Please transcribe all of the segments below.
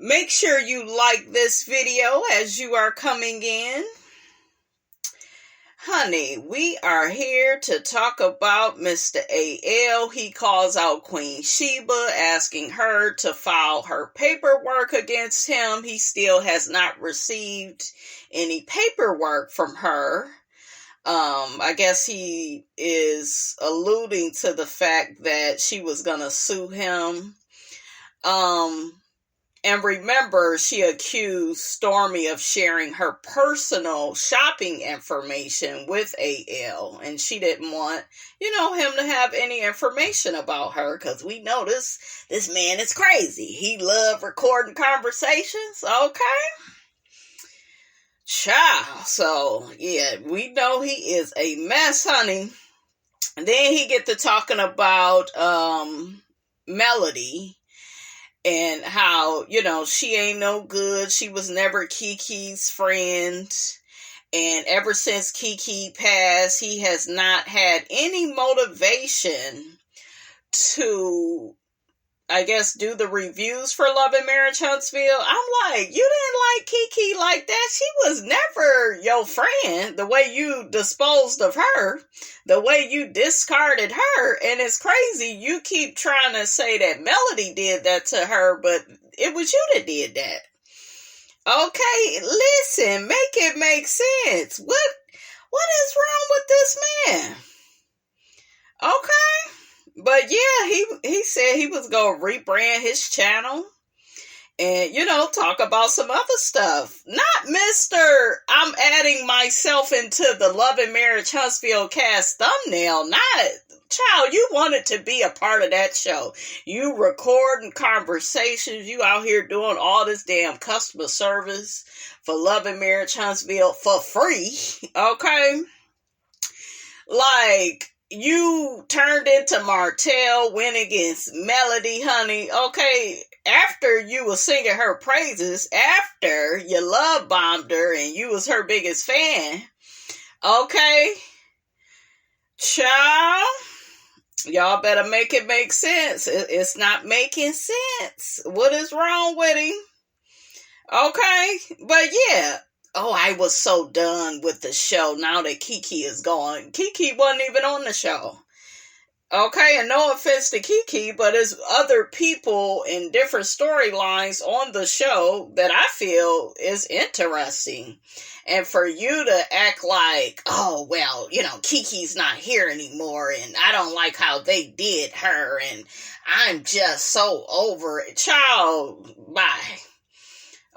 Make sure you like this video as you are coming in. Honey, we are here to talk about Mr. A.L. He calls out Queen Shiba, asking her to file her paperwork against him. He still has not received any paperwork from her. I guess he is alluding to the fact that she was going to sue him. And remember, she accused Stormy of sharing her personal shopping information with AL. And she didn't want, him to have any information about her. Because we know this man is crazy. He loved recording conversations. Okay. Child. So, yeah, we know he is a mess, honey. And then he get to talking about Melody. And how, she ain't no good. She was never Kiki's friend. And ever since Kiki passed, he has not had any motivation to, I guess, do the reviews for Love and Marriage Huntsville. I'm like, you didn't like Kiki like that. She was never your friend. The way you disposed of her, the way you discarded her. And it's crazy. You keep trying to say that Melody did that to her, but it was you that did that. Okay, listen, make it make sense. What is wrong with this man? Okay. But yeah, he said he was going to rebrand his channel and, talk about some other stuff. Not Mr. I'm adding myself into the Love and Marriage Huntsville cast thumbnail. Not, child, you wanted to be a part of that show. You recording conversations. You out here doing all this damn customer service for Love and Marriage Huntsville for free. Okay? Like, you turned into Martell, went against Melody, honey. Okay, after you was singing her praises, after you love bombed her and you was her biggest fan. Okay, child, y'all better make it make sense. It's not making sense. What is wrong with him? Okay, but yeah. Oh, I was so done with the show now that Kiki is gone. Kiki wasn't even on the show. Okay, and no offense to Kiki, but there's other people in different storylines on the show that I feel is interesting. And for you to act like, oh, well, Kiki's not here anymore, and I don't like how they did her, and I'm just so over it. Child, bye.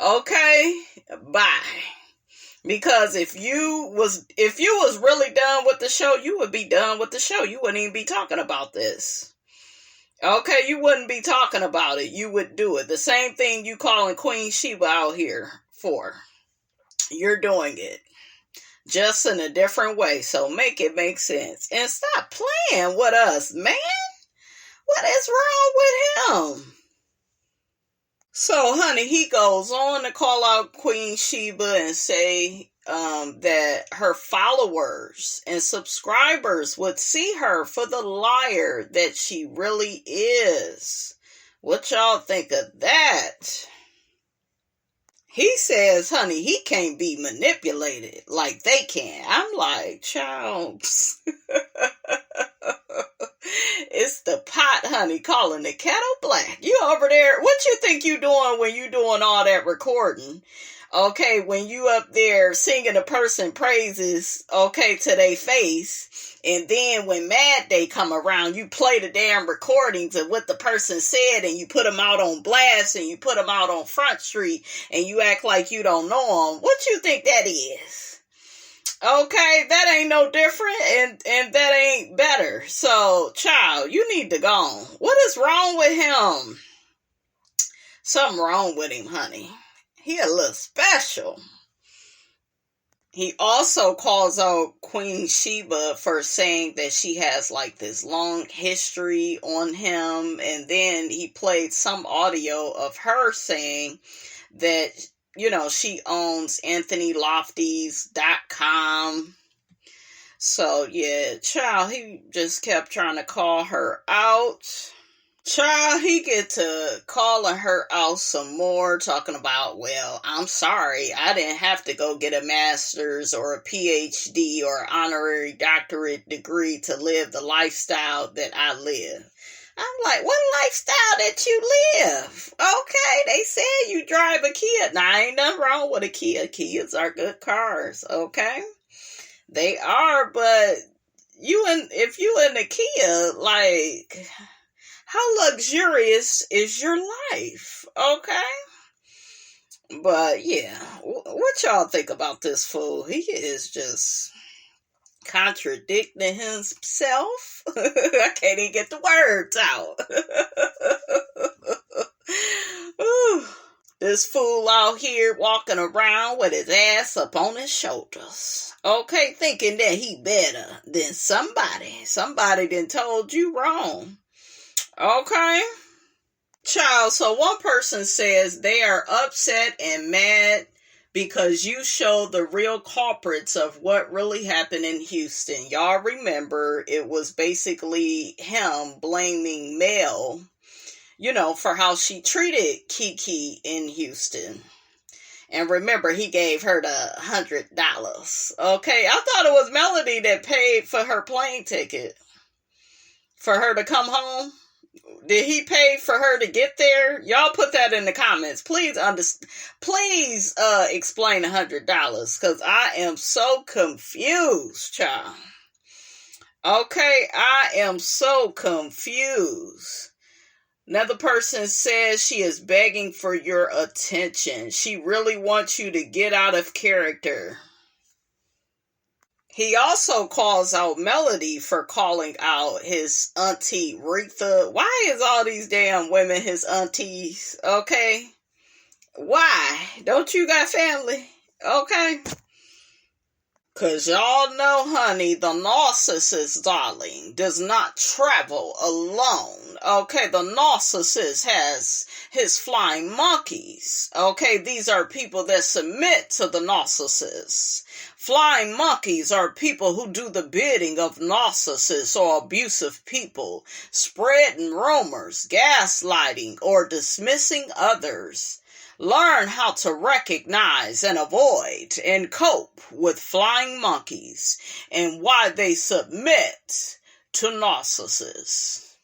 Okay, bye. Because if you was really done with the show, you would be done with the show. You wouldn't even be talking about this. Okay, you wouldn't be talking about it. You would do it. The same thing you calling Queen Shiba out here for. You're doing it. Just in a different way. So make it make sense. And stop playing with us, man. What is wrong with him? So, honey, he goes on to call out Queen Shiba and say that her followers and subscribers would see her for the liar that she really is. What y'all think of that? He says, honey, he can't be manipulated like they can. I'm like, child. It's the pot, honey, calling the kettle black. You over there, what you think you doing when you doing all that recording? Okay, when you up there singing a person praises, okay, to their face, and then when Mad Day come around, you play the damn recordings of what the person said, and you put them out on blast, and you put them out on Front Street, and you act like you don't know them. What you think that is? Okay, that ain't no different, and that ain't better. So, child, you need to go. What is wrong with him? Something wrong with him, honey. He a little special. He also calls out Queen Shiba for saying that she has like this long history on him, and then he played some audio of her saying that she owns AnthonyLofties.com. So, yeah, child, he just kept trying to call her out. Child, he get to calling her out some more, talking about, well, I'm sorry, I didn't have to go get a master's or a PhD or honorary doctorate degree to live the lifestyle that I live. I'm like, what lifestyle that you live? Okay, they said you drive a Kia. Now, ain't nothing wrong with a Kia. Kias are good cars, okay? They are, but if you in a Kia, like, how luxurious is your life? Okay? But yeah, what y'all think about this fool? He is just contradicting himself. I can't even get the words out. This fool out here walking around with his ass up on his shoulders. Okay, thinking that he better than somebody. Somebody done told you wrong. Okay. Child, so one person says they are upset and mad because you show the real culprits of what really happened in Houston. Y'all remember it was basically him blaming Mel, for how she treated Kiki in Houston. And remember, he gave her the $100. Okay, I thought it was Melody that paid for her plane ticket for her to come home. Did he pay for her to get there? Y'all put that in the comments. Please explain $100, because I am so confused, child. Okay, I am so confused. Another person says she is begging for your attention. She really wants you to get out of character. He also calls out Melody for calling out his auntie Maritha. Why is all these damn women his aunties? Okay? Why? Don't you got family? Okay? Because y'all know, honey, the narcissist, darling, does not travel alone. Okay, the narcissist has his flying monkeys. Okay, these are people that submit to the narcissist. Flying monkeys are people who do the bidding of narcissists or abusive people, spreading rumors, gaslighting, or dismissing others. Learn how to recognize and avoid and cope with flying monkeys and why they submit to narcissists.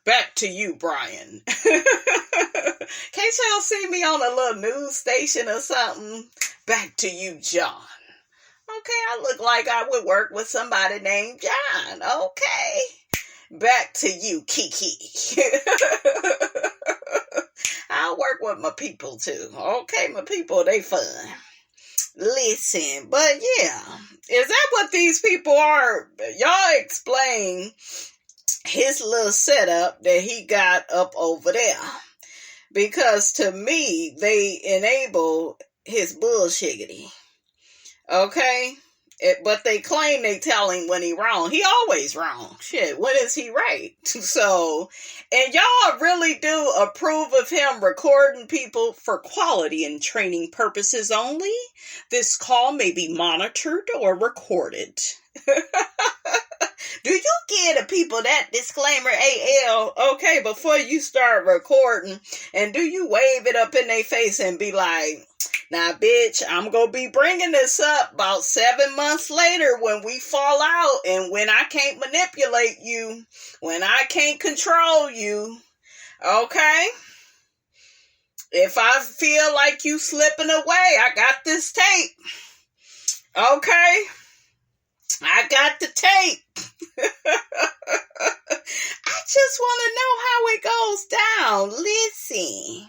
Back to you, Brian. Can't y'all see me on a little news station or something? Back to you, John. Okay, I look like I would work with somebody named John. Okay. Back to you, Kiki. I work with my people too. Okay, my people, they fun. Listen, but yeah. Is that what these people are? Y'all explain his little setup that he got up over there. Because to me, they enable his bullshiggity. Okay? But they claim they tell him when he wrong. He always wrong. Shit, when is he right? So, and y'all really do approve of him recording people for quality and training purposes only? This call may be monitored or recorded. Do you give the people that disclaimer, AL, okay, before you start recording? And do you wave it up in their face and be like, now, bitch, I'm going to be bringing this up about 7 months later when we fall out and when I can't manipulate you, when I can't control you, okay? If I feel like you slipping away, I got this tape, okay? I got the tape. I just want to know how it goes down. Listen.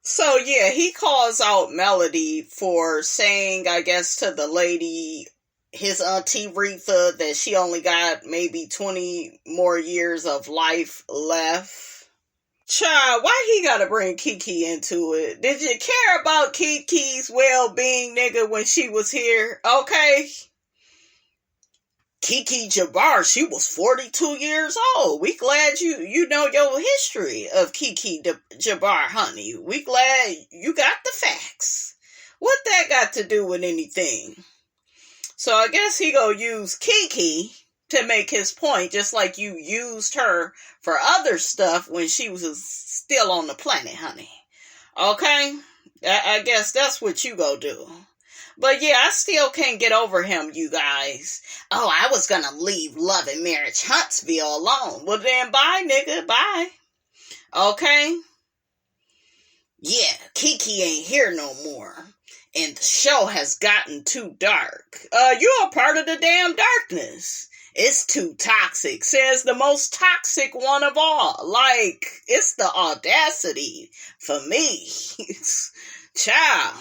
So, yeah, he calls out Melody for saying, I guess, to the lady, his auntie Maritha, that she only got maybe 20 more years of life left. Child, why he gotta bring Kiki into it? Did you care about Kiki's well-being, nigga, when she was here? Okay? Kiki Jabbar, she was 42 years old. We glad you know your history of Kiki Jabbar, honey. We glad you got the facts. What that got to do with anything? So I guess he gonna use Kiki to make his point, just like you used her for other stuff when she was still on the planet, honey. Okay? I guess that's what you go do. But yeah, I still can't get over him, you guys. Oh, I was gonna leave Love and Marriage Huntsville alone. Well then, bye, nigga, bye. Okay? Yeah, Kiki ain't here no more. And the show has gotten too dark. You're a part of the damn darkness. It's too toxic, says the most toxic one of all. Like, it's the audacity for me. Child.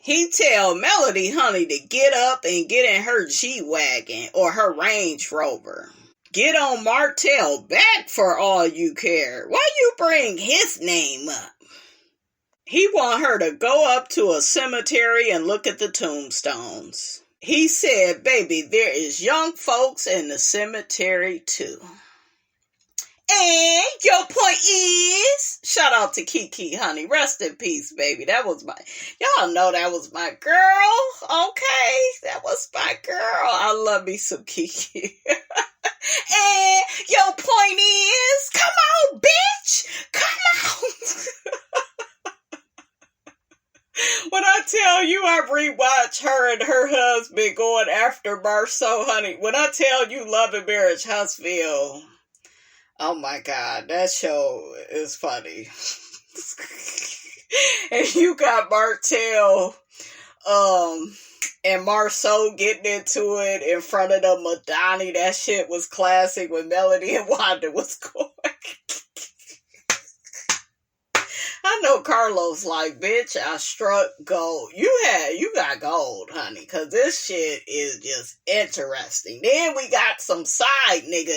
He tell Melody Honey to get up and get in her G-Wagon or her Range Rover. Get on Martell back for all you care. Why you bring his name up? He want her to go up to a cemetery and look at the tombstones. He said, baby, there is young folks in the cemetery too. And your point is, shout out to Kiki, honey. Rest in peace, baby. That was y'all know that was my girl. Okay, that was my girl. I love me some Kiki. And your point is, come on, bitch. Come on. When I tell you I rewatch her and her husband going after Marceau, honey. When I tell you Love and Marriage Huntsville, oh my God, that show is funny. And you got Martell, and Marceau getting into it in front of the Madani. That shit was classic when Melody and Wanda was going. I know Carlos like, bitch, I struck gold. You got gold, honey, because this shit is just interesting. Then we got some side nigga.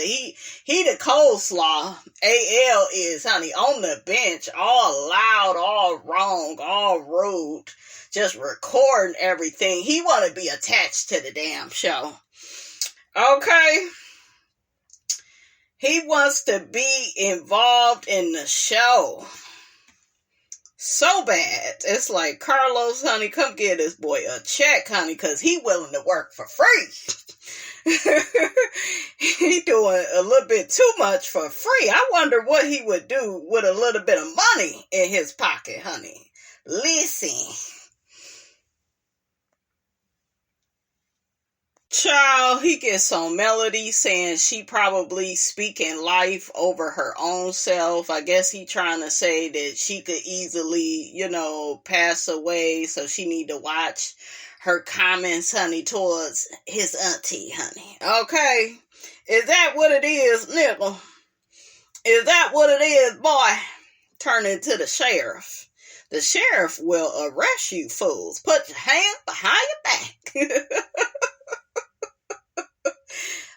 He the coleslaw. AL is, honey, on the bench, all loud, all wrong, all rude, just recording everything. He want to be attached to the damn show. Okay? He wants to be involved in the show. So bad. It's like, Carlos, honey, come get this boy a check, honey, because he willing to work for free. He doing a little bit too much for free. I wonder what he would do with a little bit of money in his pocket, honey. Listen. Child, he gets on Melody saying she probably speaking life over her own self. I guess he trying to say that she could easily, pass away, so she need to watch her comments, honey, towards his auntie, honey. Okay? Is that what it is, nigga? Is that what it is, boy? Turn into the sheriff. The sheriff will arrest you fools. Put your hands behind your back.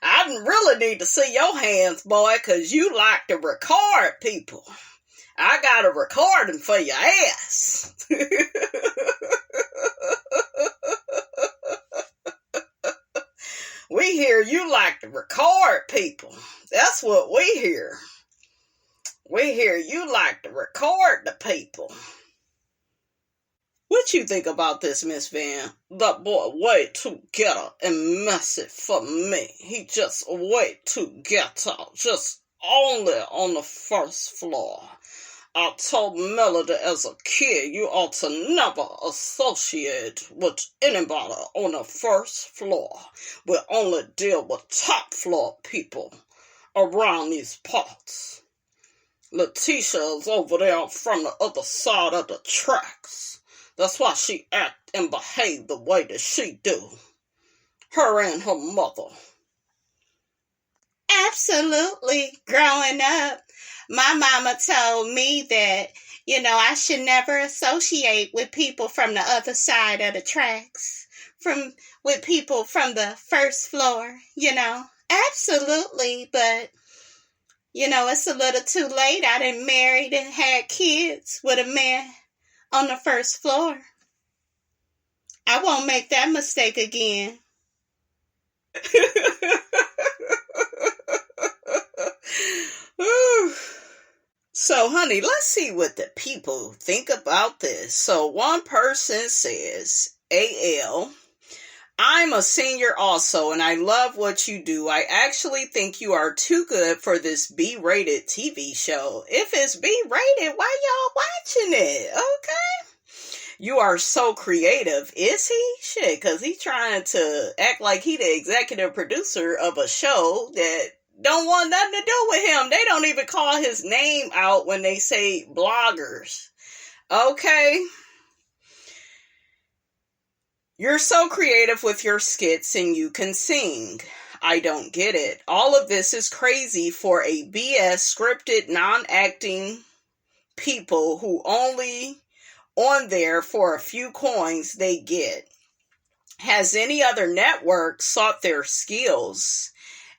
I really need to see your hands, boy, because you like to record people. I got a recording for your ass. We hear you like to record people. That's what we hear. We hear you like to record the people. What you think about this, Miss Van? That boy way too ghetto and messy for me. He just way too ghetto. Just only on the first floor. I told Melody as a kid you ought to never associate with anybody on the first floor. We only deal with top floor people around these parts. Letitia's over there from the other side of the tracks. That's why she act and behave the way that she do. Her and her mother. Absolutely. Growing up, my mama told me that, I should never associate with people from the other side of the tracks. With people from the first floor, Absolutely, but, it's a little too late. I done married and had kids with a man on the first floor. I won't make that mistake again. So, honey, let's see what the people think about this. So, one person says, AL, I'm a senior also, and I love what you do. I actually think you are too good for this B-rated TV show. If it's B-rated, why y'all watching it? Okay. You are so creative. Is he? Shit, because he's trying to act like he the executive producer of a show that don't want nothing to do with him. They don't even call his name out when they say bloggers. Okay. You're so creative with your skits and you can sing. I don't get it. All of this is crazy for a BS scripted non-acting people who only on there for a few coins they get. Has any other network sought their skills?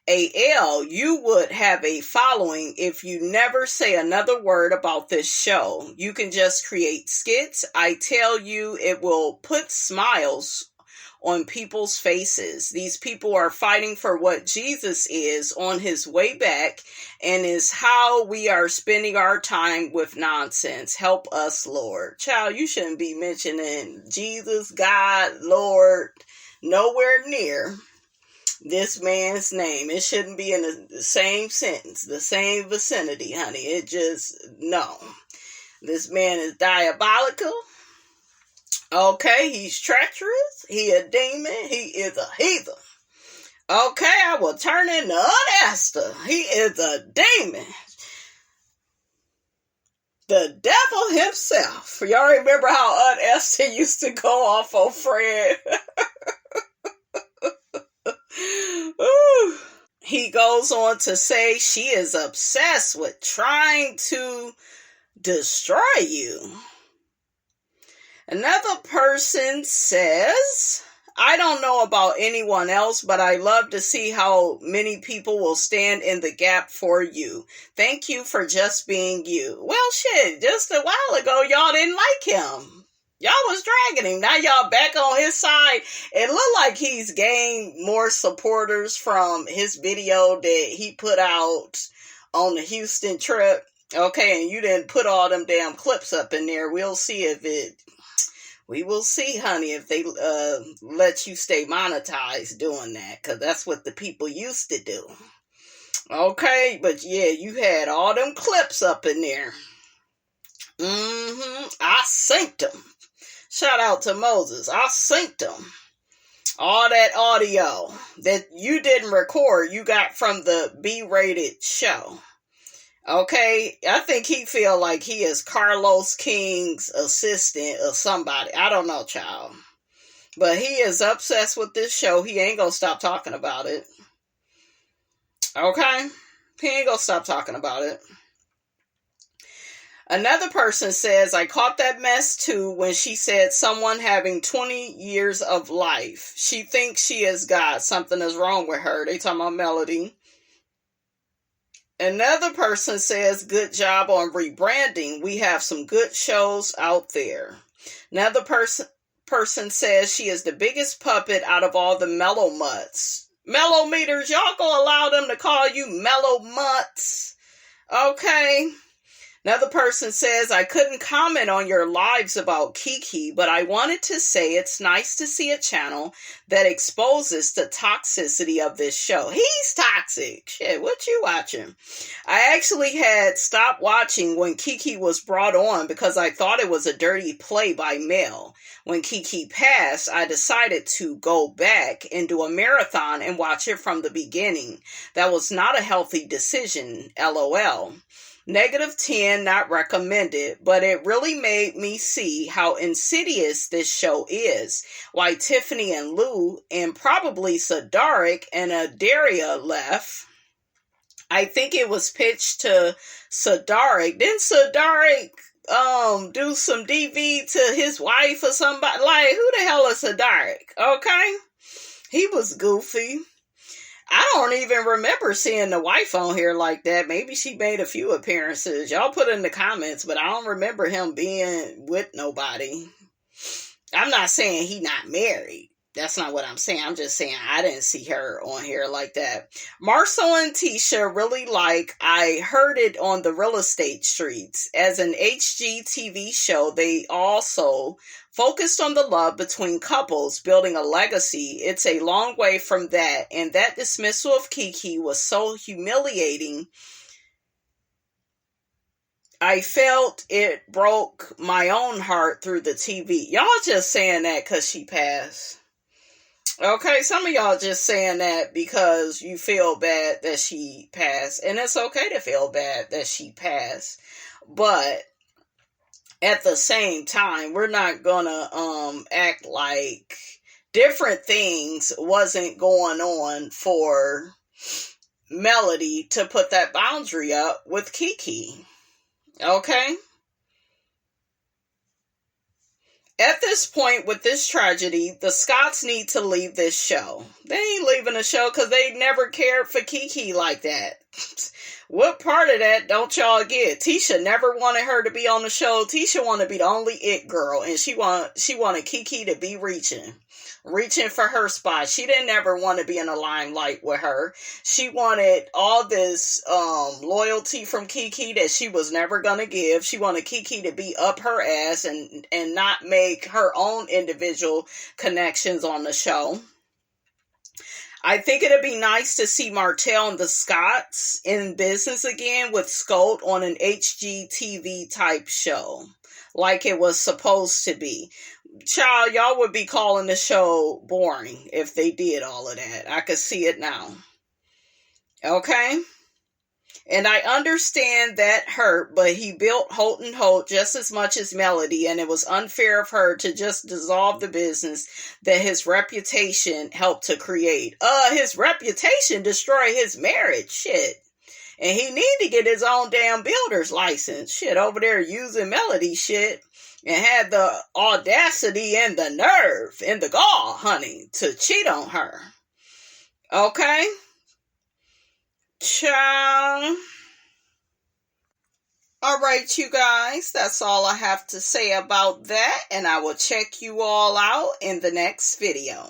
AL, you would have a following if you never say another word about this show. You can just create skits. I tell you, it will put smiles on people's faces. These people are fighting for what Jesus is on his way back and is how we are spending our time with nonsense. Help us, Lord. Child, you shouldn't be mentioning Jesus, God, Lord, nowhere near this man's name. It shouldn't be in the same sentence, the same vicinity, honey. It just, no. This man is diabolical. Okay, he's treacherous. He a demon. He is a heathen. Okay, I will turn into Aunt Esther. He is a demon. The devil himself. Y'all remember how Aunt Esther used to go off on Fred? Ooh. He goes on to say she is obsessed with trying to destroy you. Another person says, I don't know about anyone else, but I love to see how many people will stand in the gap for you. Thank you for just being you. Well, shit, just a while ago, y'all didn't like him. Y'all was dragging him. Now y'all back on his side. It looked like he's gained more supporters from his video that he put out on the Houston trip. Okay, and you didn't put all them damn clips up in there. We'll see if it... We will see, honey, if they let you stay monetized doing that, because that's what the people used to do. Okay, but yeah, you had all them clips up in there. I synced them. Shout out to Moses. I synced them. All that audio that you didn't record, you got from the B-rated show. Okay, I think he feel like he is Carlos King's assistant or somebody. I don't know, child. But he is obsessed with this show. He ain't gonna stop talking about it. Okay? He ain't gonna stop talking about it. Another person says, I caught that mess too when she said someone having 20 years of life. She thinks she is God. Something is wrong with her. They talking about Melody. Another person says, good job on rebranding. We have some good shows out there. Another person says she is the biggest puppet out of all the mellow mutts. Mellow meters, y'all gonna allow them to call you mellow mutts? Okay. Another person says, I couldn't comment on your lives about Kiki, but I wanted to say it's nice to see a channel that exposes the toxicity of this show. He's toxic. Shit, what you watching? I actually had stopped watching when Kiki was brought on because I thought it was a dirty play by Mel. When Kiki passed, I decided to go back and do a marathon and watch it from the beginning. That was not a healthy decision, LOL. -10, not recommended, but it really made me see how insidious this show is. Why Tiffany and Lou and probably Sadaric and Adaria left. I think it was pitched to Sadaric. Didn't Sadaric do some DV to his wife or somebody? Like, who the hell is Sadaric? Okay? He was goofy. I don't even remember seeing the wife on here like that. Maybe she made a few appearances. Y'all put in the comments, but I don't remember him being with nobody. I'm not saying he not married. That's not what I'm saying. I'm just saying I didn't see her on here like that. Marcel and Tisha really like, I heard it on the real estate streets. As an HGTV show, they also focused on the love between couples building a legacy. It's a long way from that. And that dismissal of Kiki was so humiliating. I felt it broke my own heart through the TV. Y'all just saying that because she passed. Okay, some of y'all just saying that because you feel bad that she passed. And it's okay to feel bad that she passed. But at the same time, we're not gonna act like different things wasn't going on for Melody to put that boundary up with Kiki. Okay? At this point with this tragedy, the Scotts need to leave this show. They ain't leaving the show because they never cared for Kiki like that. What part of that don't y'all get? Tisha never wanted her to be on the show. Tisha wanted to be the only it girl, and she wanted Kiki to be reaching for her spot. She didn't ever want to be in the limelight with her. She wanted all this loyalty from Kiki that she was never gonna give. She wanted Kiki to be up her ass and not make her own individual connections on the show. I think it'd be nice to see Martell and the Scotts in business again with Scott on an HGTV type show, like it was supposed to be. Child, y'all would be calling the show boring if they did all of that. I could see it now. Okay? And I understand that hurt, but he built Holt and Holt just as much as Melody, and it was unfair of her to just dissolve the business that his reputation helped to create. His reputation destroyed his marriage. Shit. And he need to get his own damn builder's license. Shit, over there using Melody shit. And had the audacity and the nerve and the gall, honey, to cheat on her. Okay? Ciao. Alright, you guys, that's all I have to say about that, and I will check you all out in the next video.